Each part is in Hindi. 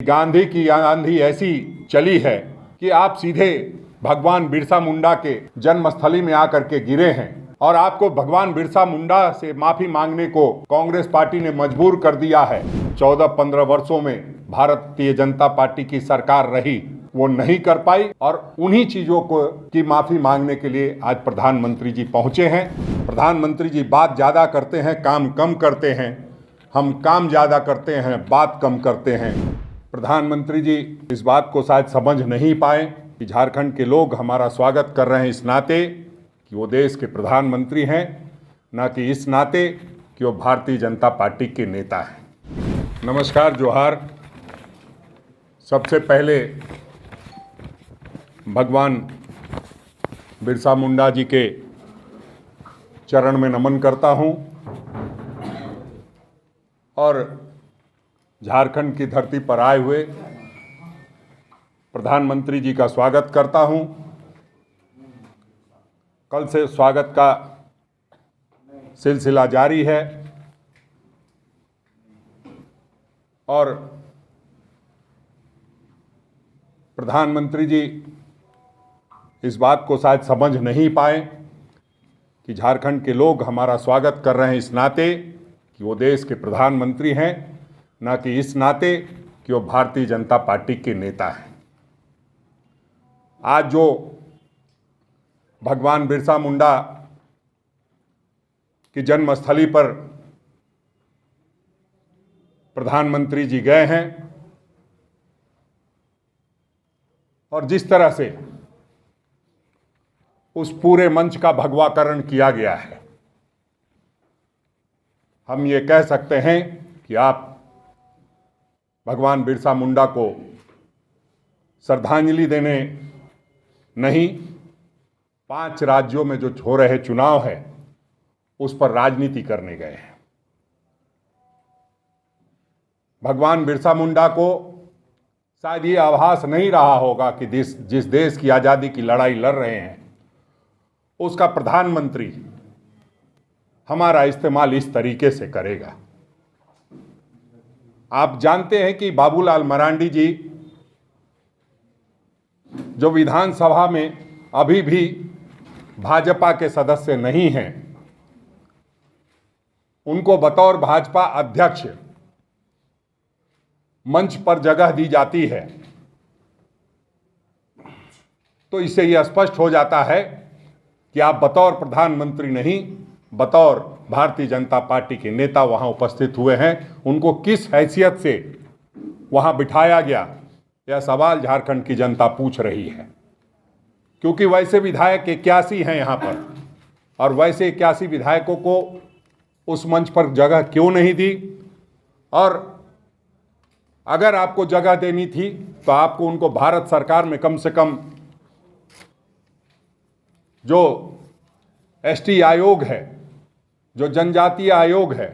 गांधी की आंधी ऐसी चली है कि आप सीधे भगवान बिरसा मुंडा के जन्मस्थली में आकर के गिरे हैं और आपको भगवान बिरसा मुंडा से माफी मांगने को कांग्रेस पार्टी ने मजबूर कर दिया है। 14-15 वर्षों में भारतीय जनता पार्टी की सरकार रही, वो नहीं कर पाई और उन्हीं चीजों को की माफी मांगने के लिए आज प्रधानमंत्री जी पहुंचे हैं। प्रधानमंत्री जी बात ज्यादा करते हैं, काम कम करते हैं। हम काम ज्यादा करते हैं, बात कम करते हैं। प्रधानमंत्री जी इस बात को शायद समझ नहीं पाए कि झारखंड के लोग हमारा स्वागत कर रहे हैं इस नाते कि वो देश के प्रधानमंत्री हैं, ना कि इस नाते कि वो भारतीय जनता पार्टी के नेता हैं। नमस्कार, जोहार। सबसे पहले भगवान बिरसा मुंडा जी के चरण में नमन करता हूं और झारखंड की धरती पर आए हुए प्रधानमंत्री जी का स्वागत करता हूं। कल से स्वागत का सिलसिला जारी है और प्रधानमंत्री जी इस बात को शायद समझ नहीं पाए कि झारखंड के लोग हमारा स्वागत कर रहे हैं इस नाते कि वो देश के प्रधानमंत्री हैं, ना कि इस नाते कि वो भारतीय जनता पार्टी के नेता हैं। आज जो भगवान बिरसा मुंडा की जन्मस्थली पर प्रधानमंत्री जी गए हैं और जिस तरह से उस पूरे मंच का भगवाकरण किया गया है, हम ये कह सकते हैं कि आप भगवान बिरसा मुंडा को श्रद्धांजलि देने नहीं, 5 राज्यों में जो हो रहे चुनाव है उस पर राजनीति करने गए हैं। भगवान बिरसा मुंडा को शायद ये आभास नहीं रहा होगा कि जिस देश की आज़ादी की लड़ाई लड़ रहे हैं उसका प्रधानमंत्री हमारा इस्तेमाल इस तरीके से करेगा। आप जानते हैं कि बाबूलाल मरांडी जी जो विधानसभा में अभी भी भाजपा के सदस्य नहीं हैं, उनको बतौर भाजपा अध्यक्ष मंच पर जगह दी जाती है, तो इससे यह स्पष्ट हो जाता है कि आप बतौर प्रधानमंत्री नहीं, बतौर भारतीय जनता पार्टी के नेता वहां उपस्थित हुए हैं। उनको किस हैसियत से वहां बिठाया गया, यह सवाल झारखंड की जनता पूछ रही है, क्योंकि वैसे विधायक 81 हैं यहाँ पर और वैसे 81 विधायकों को उस मंच पर जगह क्यों नहीं दी। और अगर आपको जगह देनी थी तो आपको उनको भारत सरकार में कम से कम जो एसटी आयोग है, जो जनजातीय आयोग है,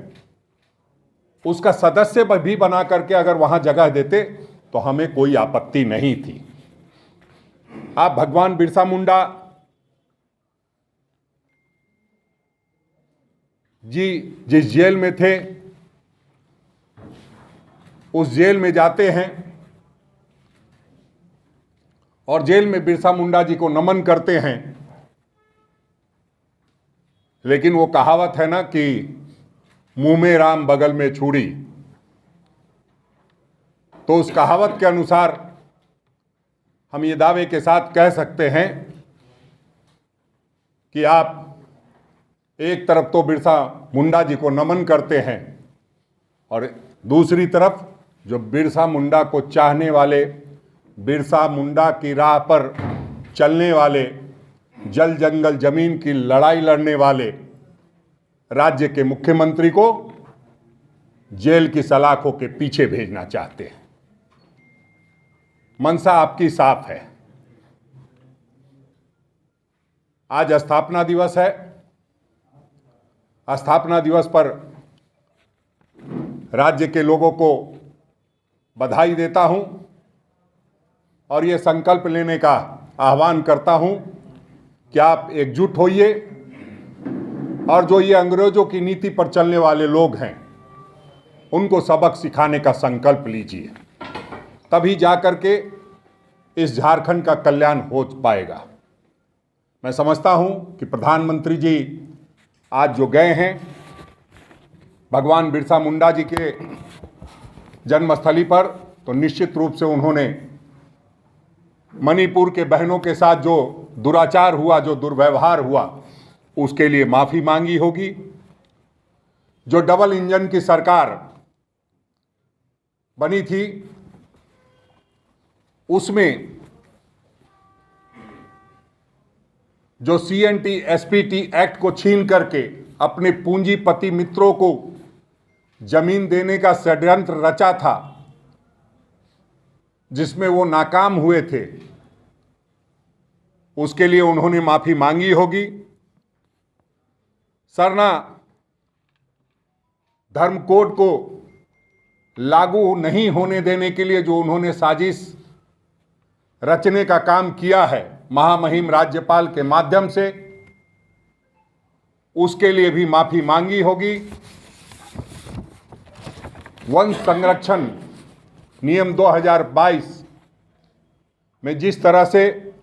उसका सदस्य भी बना करके अगर वहां जगह देते तो हमें कोई आपत्ति नहीं थी। आप भगवान बिरसा मुंडा जी जिस जेल में थे उस जेल में जाते हैं और जेल में बिरसा मुंडा जी को नमन करते हैं, लेकिन वो कहावत है ना कि मुंह में राम बगल में छुरी, तो उस कहावत के अनुसार हम ये दावे के साथ कह सकते हैं कि आप एक तरफ तो बिरसा मुंडा जी को नमन करते हैं और दूसरी तरफ जो बिरसा मुंडा को चाहने वाले, बिरसा मुंडा की राह पर चलने वाले, जल जंगल जमीन की लड़ाई लड़ने वाले राज्य के मुख्यमंत्री को जेल की सलाखों के पीछे भेजना चाहते हैं। मनसा आपकी साफ है। आज स्थापना दिवस है। स्थापना दिवस पर राज्य के लोगों को बधाई देता हूं और ये संकल्प लेने का आह्वान करता हूं कि आप एकजुट होइए और जो ये अंग्रेजों की नीति पर चलने वाले लोग हैं उनको सबक सिखाने का संकल्प लीजिए। तभी जाकर के इस झारखंड का कल्याण हो पाएगा। मैं समझता हूं कि प्रधानमंत्री जी आज जो गए हैं भगवान बिरसा मुंडा जी के जन्मस्थली पर, तो निश्चित रूप से उन्होंने मणिपुर के बहनों के साथ जो दुराचार हुआ, जो दुर्व्यवहार हुआ, उसके लिए माफ़ी मांगी होगी। जो डबल इंजन की सरकार बनी थी उसमें जो CNT SPT एक्ट को छीन करके अपने पूंजीपति मित्रों को जमीन देने का षड्यंत्र रचा था, जिसमें वो नाकाम हुए थे, उसके लिए उन्होंने माफी मांगी होगी। सरना धर्म कोड को लागू नहीं होने देने के लिए जो उन्होंने साजिश रचने का काम किया है महामहिम राज्यपाल के माध्यम से, उसके लिए भी माफी मांगी होगी। वन संरक्षण नियम 2022 में जिस तरह से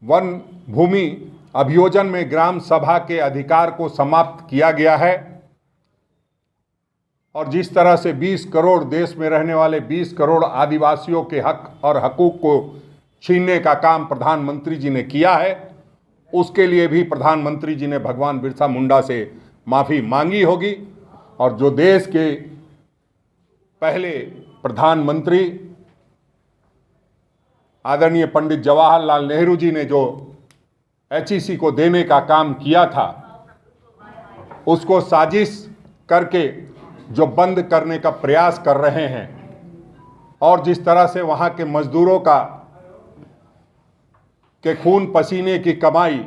वन भूमि अभियोजन में ग्राम सभा के अधिकार को समाप्त किया गया है और जिस तरह से 20 करोड़ देश में रहने वाले 20 करोड़ आदिवासियों के हक और हकूक को छीनने का काम प्रधानमंत्री जी ने किया है, उसके लिए भी प्रधानमंत्री जी ने भगवान बिरसा मुंडा से माफ़ी मांगी होगी। और जो देश के पहले प्रधानमंत्री आदरणीय पंडित जवाहरलाल नेहरू जी ने जो HEC को देने का काम किया था, उसको साजिश करके जो बंद करने का प्रयास कर रहे हैं और जिस तरह से वहाँ के मजदूरों के खून पसीने की कमाई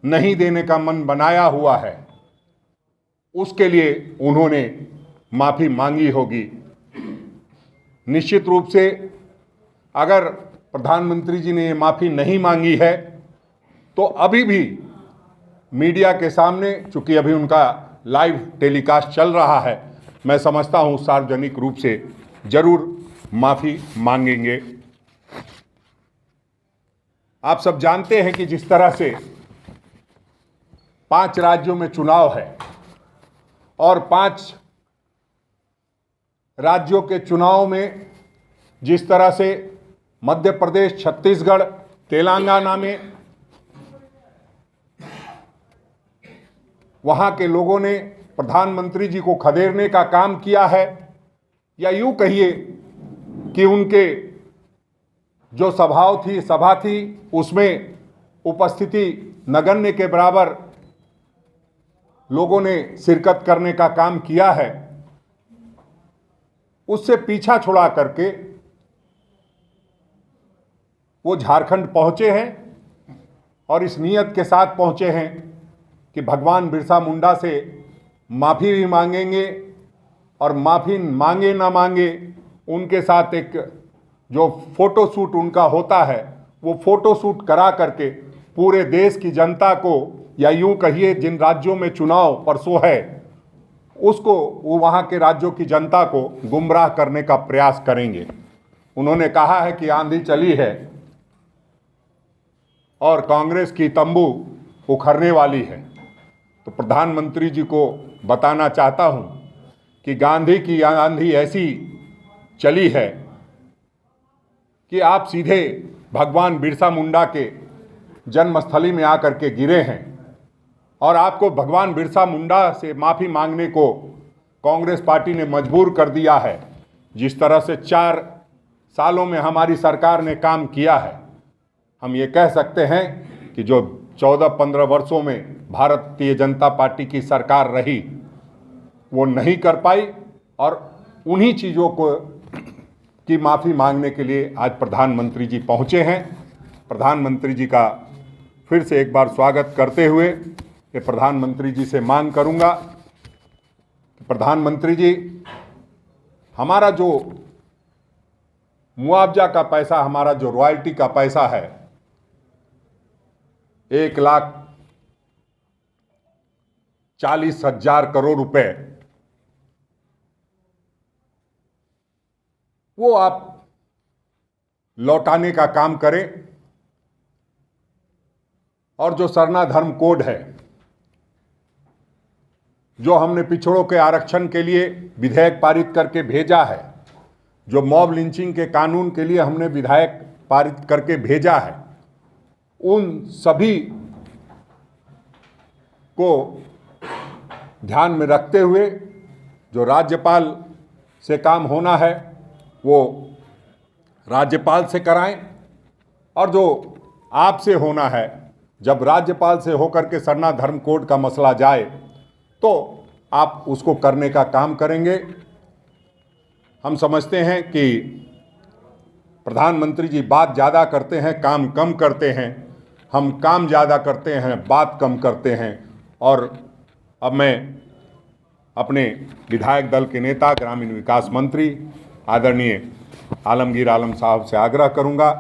नहीं देने का मन बनाया हुआ है, उसके लिए उन्होंने माफ़ी मांगी होगी। निश्चित रूप से अगर प्रधानमंत्री जी ने ये माफ़ी नहीं मांगी है तो अभी भी मीडिया के सामने, चूंकि अभी उनका लाइव टेलीकास्ट चल रहा है, मैं समझता हूँ सार्वजनिक रूप से जरूर माफ़ी मांगेंगे। आप सब जानते हैं कि जिस तरह से 5 राज्यों में चुनाव है और 5 राज्यों के चुनाव में जिस तरह से मध्य प्रदेश, छत्तीसगढ़, तेलंगाना में वहाँ के लोगों ने प्रधानमंत्री जी को खदेड़ने का काम किया है, या यूँ कहिए कि उनके जो सभा थी उसमें उपस्थिति नगण्य के बराबर लोगों ने शिरकत करने का काम किया है, उससे पीछा छुड़ा करके वो झारखंड पहुंचे हैं और इस नीयत के साथ पहुंचे हैं कि भगवान बिरसा मुंडा से माफ़ी भी मांगेंगे और माफ़ी मांगे ना मांगे उनके साथ एक जो फ़ोटो शूट उनका होता है वो फ़ोटो शूट करा करके पूरे देश की जनता को, या यूँ कहिए जिन राज्यों में चुनाव परसों है, उसको वो वहाँ के राज्यों की जनता को गुमराह करने का प्रयास करेंगे। उन्होंने कहा है कि आंधी चली है और कांग्रेस की तंबू उखड़ने वाली है। तो प्रधानमंत्री जी को बताना चाहता हूँ कि गांधी की आंधी ऐसी चली है कि आप सीधे भगवान बिरसा मुंडा के जन्मस्थली में आकर के गिरे हैं और आपको भगवान बिरसा मुंडा से माफ़ी मांगने को कांग्रेस पार्टी ने मजबूर कर दिया है। जिस तरह से 4 सालों में हमारी सरकार ने काम किया है, हम ये कह सकते हैं कि जो 14-15 वर्षों में भारतीय जनता पार्टी की सरकार रही वो नहीं कर पाई, और उन्हीं चीज़ों को की माफ़ी मांगने के लिए आज प्रधानमंत्री जी पहुँचे हैं। प्रधानमंत्री जी का फिर से एक बार स्वागत करते हुए ये प्रधानमंत्री जी से मांग करूंगा कि प्रधानमंत्री जी, हमारा जो मुआवजा का पैसा, हमारा जो रॉयल्टी का पैसा है 1,40,000 करोड़ रुपए, वो आप लौटाने का काम करें। और जो सरना धर्म कोड है, जो हमने पिछड़ों के आरक्षण के लिए विधेयक पारित करके भेजा है, जो मॉब लिंचिंग के कानून के लिए हमने विधेयक पारित करके भेजा है, उन सभी को ध्यान में रखते हुए जो राज्यपाल से काम होना है वो राज्यपाल से कराएं, और जो आपसे होना है, जब राज्यपाल से होकर के सरना धर्म कोड का मसला जाए तो आप उसको करने का काम करेंगे। हम समझते हैं कि प्रधानमंत्री जी बात ज़्यादा करते हैं, काम कम करते हैं। हम काम ज़्यादा करते हैं, बात कम करते हैं। और अब मैं अपने विधायक दल के नेता, ग्रामीण विकास मंत्री आदरणीय आलमगीर आलम साहब से आग्रह करूंगा